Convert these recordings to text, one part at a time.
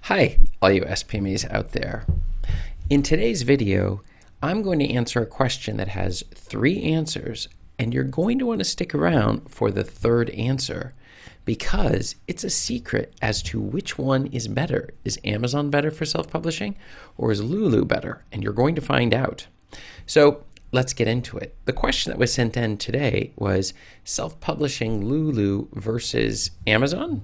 Hi, all you SPMEs out there. In today's video, I'm going to answer a question that has 3 answers, and you're going to want to stick around for the 3rd answer because it's a secret as to which one is better. Is Amazon better for self-publishing, or is Lulu better? And you're going to find out. So let's get into it. The question that was sent in today was self-publishing Lulu versus Amazon?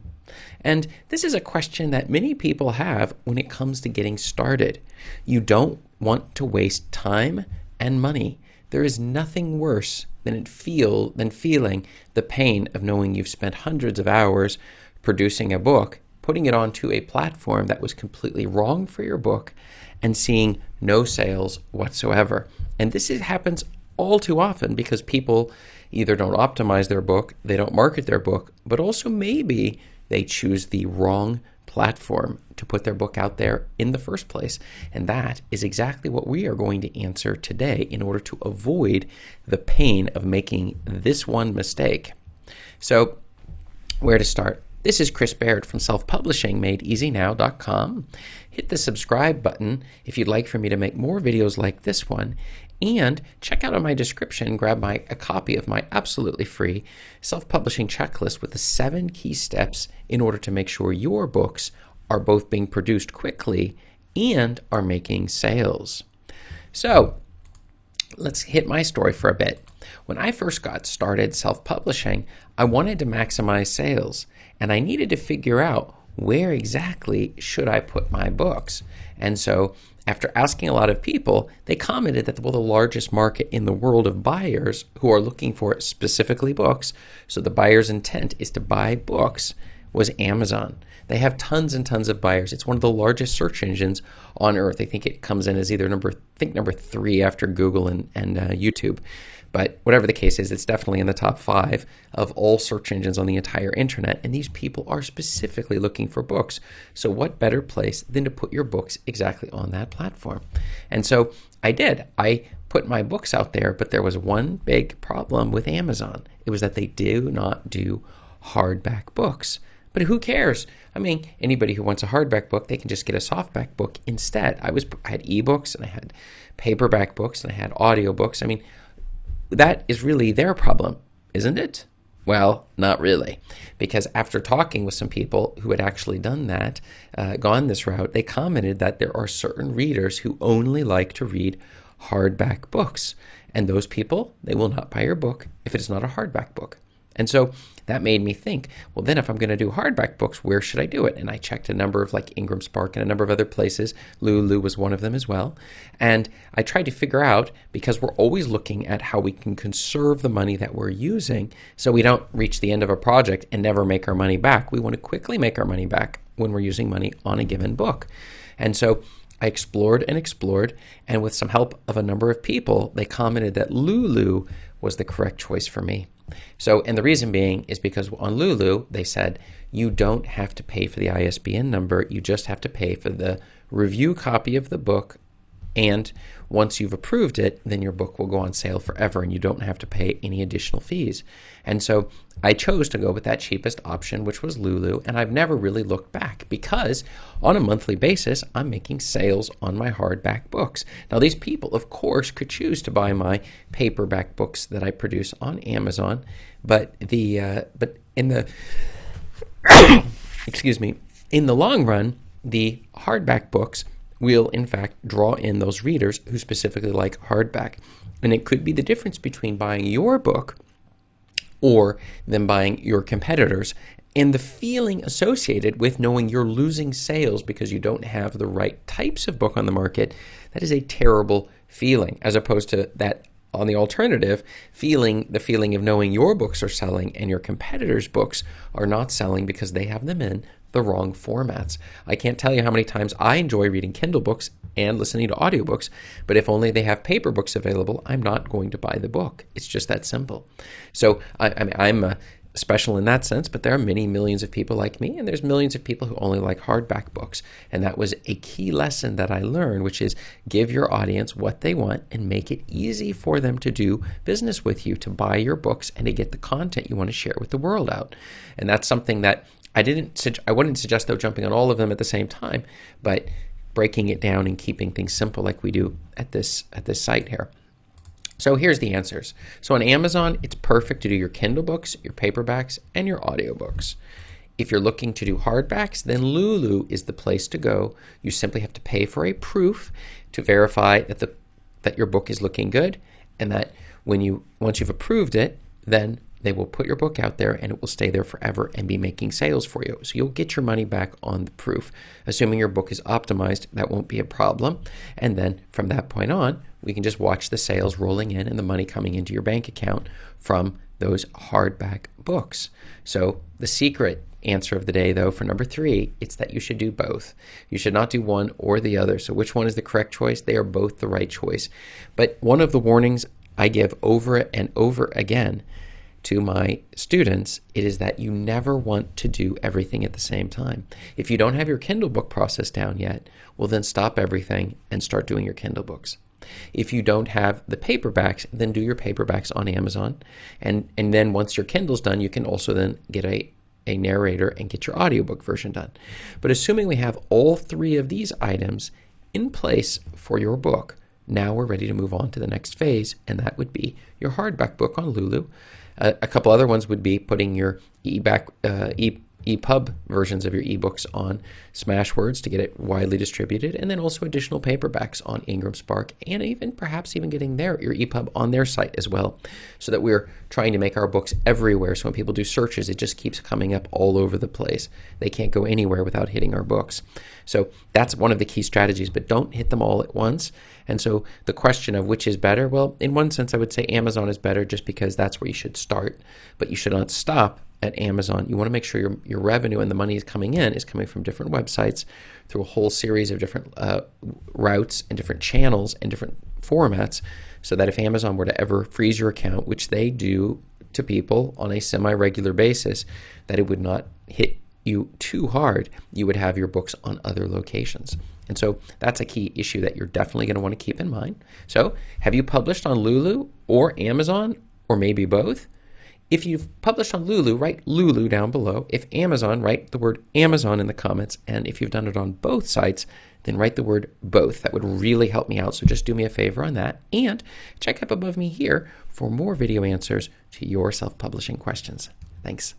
And this is a question that many people have when it comes to getting started. You don't want to waste time and money. There is nothing worse than feeling the pain of knowing you've spent hundreds of hours producing a book, putting it onto a platform that was completely wrong for your book, and seeing no sales whatsoever. And this happens all too often because people either don't optimize their book, they don't market their book, but also maybe they choose the wrong platform to put their book out there in the first place. And that is exactly what we are going to answer today in order to avoid the pain of making this one mistake. So, where to start? This is Chris Baird from selfpublishingmadeeasynow.com. Hit the subscribe button if you'd like for me to make more videos like this one. And check out in my description, grab a copy of my absolutely free self-publishing checklist with the 7 key steps in order to make sure your books are both being produced quickly and are making sales. So let's hit my story for a bit. When I first got started self-publishing, I wanted to maximize sales, and I needed to figure out where exactly should I put my books. And so after asking a lot of people, they commented that the largest market in the world of buyers who are looking for specifically books, so the buyer's intent is to buy books, was Amazon. They have tons and tons of buyers. It's one of the largest search engines on earth. I think it comes in as either number 3 after Google and YouTube. But whatever the case is, it's definitely in the top 5 of all search engines on the entire internet. And these people are specifically looking for books. So what better place than to put your books exactly on that platform? And so I did. I put my books out there, but there was one big problem with Amazon. It was that they do not do hardback books. But who cares? I mean, anybody who wants a hardback book, they can just get a softback book instead. I had ebooks, and I had paperback books, and I had audiobooks. I mean, that is really their problem, isn't it? Well, not really, because after talking with some people who had actually done that, gone this route, they commented that there are certain readers who only like to read hardback books, and those people, they will not buy your book if it is not a hardback book. And so that made me think, well, then if I'm going to do hardback books, where should I do it? And I checked a number of like Ingram Spark and a number of other places. Lulu was one of them as well. And I tried to figure out, because we're always looking at how we can conserve the money that we're using so we don't reach the end of a project and never make our money back. We want to quickly make our money back when we're using money on a given book. And so I explored, and with some help of a number of people, they commented that Lulu was the correct choice for me. So, and the reason being is because on Lulu, they said, you don't have to pay for the ISBN number, you just have to pay for the review copy of the book, and once you've approved it, then your book will go on sale forever and you don't have to pay any additional fees. And so I chose to go with that cheapest option, which was Lulu, and I've never really looked back because on a monthly basis, I'm making sales on my hardback books. Now, these people, of course, could choose to buy my paperback books that I produce on Amazon, but in the excuse me, in the long run, the hardback books will in fact draw in those readers who specifically like hardback. And it could be the difference between buying your book or them buying your competitors, and the feeling associated with knowing you're losing sales because you don't have the right types of book on the market. That is a terrible feeling, as opposed to that on the alternative, the feeling of knowing your books are selling and your competitors' books are not selling because they have them in the wrong formats. I can't tell you how many times I enjoy reading Kindle books and listening to audiobooks, but if only they have paper books available, I'm not going to buy the book. It's just that simple. So I'm special in that sense, but there are many millions of people like me, and there's millions of people who only like hardback books. And that was a key lesson that I learned, which is give your audience what they want and make it easy for them to do business with you, to buy your books and to get the content you want to share with the world out. And that's something that I wouldn't suggest, though, jumping on all of them at the same time, but breaking it down and keeping things simple like we do at this site here. So here's the answers. So on Amazon, it's perfect to do your Kindle books, your paperbacks, and your audiobooks. If you're looking to do hardbacks, then Lulu is the place to go. You simply have to pay for a proof to verify that your book is looking good, and that once you've approved it, then they will put your book out there and it will stay there forever and be making sales for you. So you'll get your money back on the proof. Assuming your book is optimized, that won't be a problem. And then from that point on, we can just watch the sales rolling in and the money coming into your bank account from those hardback books. So the secret answer of the day, though, for number 3, it's that you should do both. You should not do one or the other. So which one is the correct choice? They are both the right choice. But one of the warnings I give over and over again to my students, it is that you never want to do everything at the same time. If you don't have your Kindle book process down yet, well, then stop everything and start doing your Kindle books. If you don't have the paperbacks, then do your paperbacks on Amazon. And then once your Kindle's done, you can also then get a narrator and get your audiobook version done. But assuming we have all 3 of these items in place for your book, now we're ready to move on to the next phase, and that would be your hardback book on Lulu. A couple other ones would be putting your EPUB versions of your ebooks on Smashwords to get it widely distributed, and then also additional paperbacks on Ingram Spark, and perhaps even getting your EPUB on their site as well, so that we're trying to make our books everywhere. So when people do searches, it just keeps coming up all over the place. They can't go anywhere without hitting our books. So that's one of the key strategies, but don't hit them all at once. And so the question of which is better, well, in one sense, I would say Amazon is better just because that's where you should start, but you should not stop at Amazon. You want to make sure your revenue and the money is coming from different websites through a whole series of different routes and different channels and different formats, so that if Amazon were to ever freeze your account, which they do to people on a semi-regular basis, that it would not hit you too hard. You would have your books on other locations. And so that's a key issue that you're definitely going to want to keep in mind. So have you published on Lulu or Amazon, or maybe both? If you've published on Lulu, write Lulu down below. If Amazon, write the word Amazon in the comments. And if you've done it on both sites, then write the word both. That would really help me out. So just do me a favor on that. And check up above me here for more video answers to your self-publishing questions. Thanks.